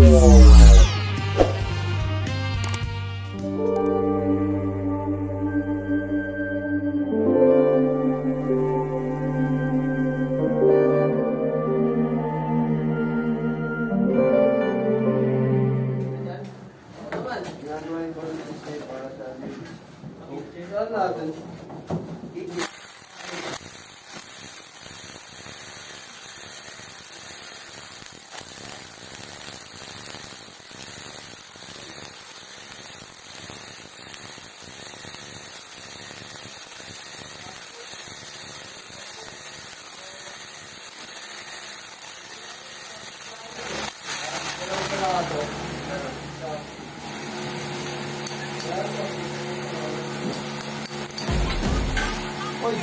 Oy,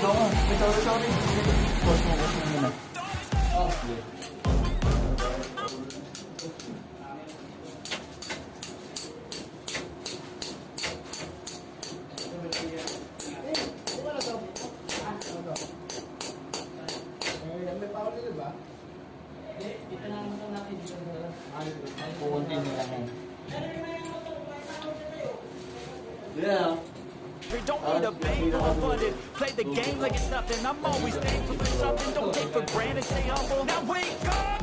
dong. Sorry. Pause mo muna. Oh, Yeah. We don't need a bank or funded. Play the game like it's nothing. I'm always thankful for something. Don't take for granted, stay humble. Now wake up!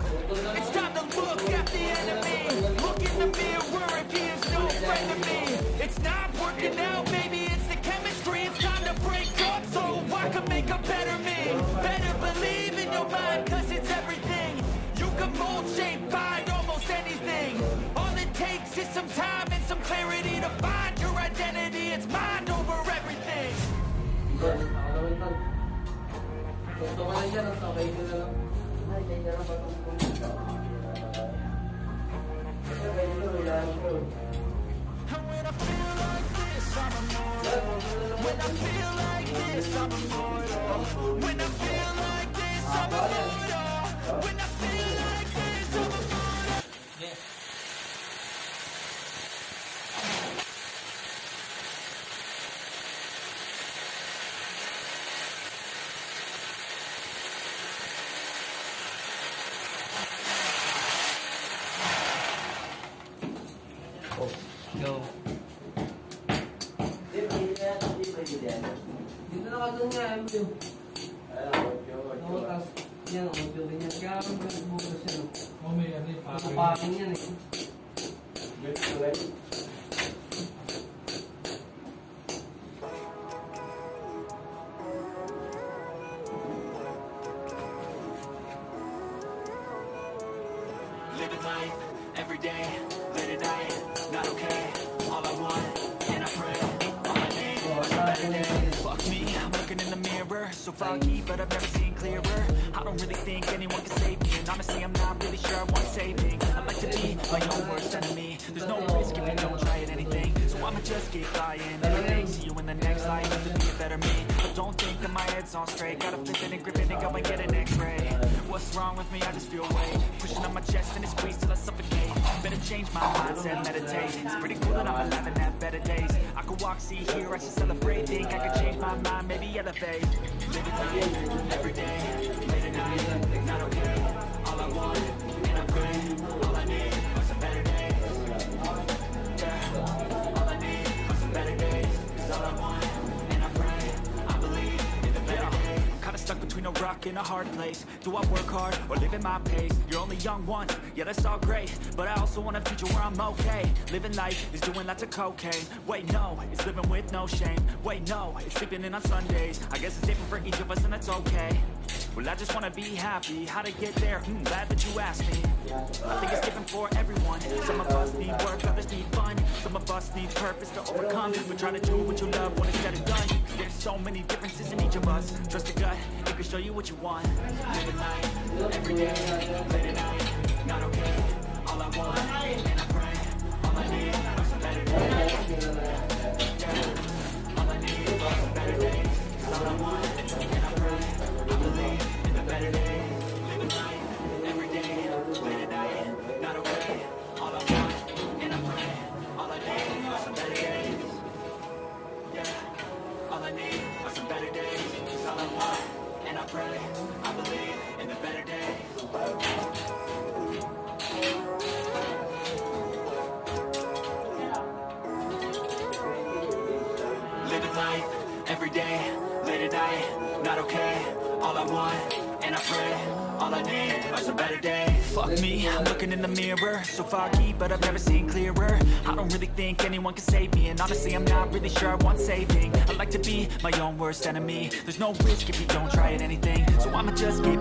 It's time to look at the enemy. Look in the mirror if he is no friend of me. It's not working out, maybe it's the chemistry. It's time to break up so I can make a better me. Better believe in your mind, cause it's everything. You can mold, shape, find almost anything. All it takes is some time and some clarity to find your identity. It's mind over everything. Gusto ko lang dyan, okay ko na lang. Ay, kaya na ba itong pumunta? And when I feel like this, I'm immortal. When I feel like this, I'm immortal. When I feel like this, I'm immortal. When I feel like this, I'm immortal. Yes. Go. Dito na ka doon nga, Emilio. Oo, tapos yan, audio rin yan. Kaya kami nagbukas yan. oh, may ano yung Nakapaking yan eh. Living life every day, late at night, not okay. All I want, and I pray, all I need is a better day. Fuck me, I'm looking in the mirror, so foggy, but I've never seen clearer. I don't really think anyone can save me, and honestly, I'm not really sure I want saving. I like to be my own worst enemy. There's no risk if you don't try at anything, so I'ma just keep flying. Every day, see you in the next life, to be a better me. But don't think that my head's on straight. Gotta flip it and grip it and go and get an X-ray. What's wrong with me? I just feel weight pushing on my chest and it squeezes till I suffocate. Better change my mindset, meditate. It's pretty cool that I'm alive and have better days. I could walk, see, hear, I should celebrate. Think I could change my mind, maybe elevate. Living life every day, late at night, not okay. All I want, and I pray, all I need are some better days. Yeah, all I need are some better days. 'Cause all I want, and I pray, I believe in the better days. I'm kinda stuck between a rock and a hard place. Do I work hard or live at my pace? You're only young once, yeah, that's all great, but I also want a future where I'm okay. Living life is doing lots of cocaine. Wait, no, it's living with no shame. Wait, no, it's sleeping in on Sundays. I guess it's different for each of us and that's okay. Well, I just wanna be happy. How to get there? Glad that you asked me. I think it's different for everyone. Some of us need work, others need fun. Some of us need purpose to overcome. But try to do what you love when it's said and done. There's so many differences in each of us. Trust the gut, it can show you what you want. Living life, every day, late at night, not okay. All I want, and I pray, all I need are some better days. Yeah, all I need are some better days. 'Cause all I want, and I pray, I believe in the better days. Living life, every day, late at night, not okay. All I want, and I pray, all I need are some better days. Yeah, all I need are some better days. 'Cause all I want, and I pray, I believe in the better days. living life, every day, late at night, not okay. All I want, and I pray, all I need are some better days. Fuck me, I'm looking in the mirror, so foggy, but I've never seen clearer. I don't really think anyone can save me, and honestly I'm not really sure I want saving. I like to be my own worst enemy. There's no risk if you don't try at anything, so I'ma just keep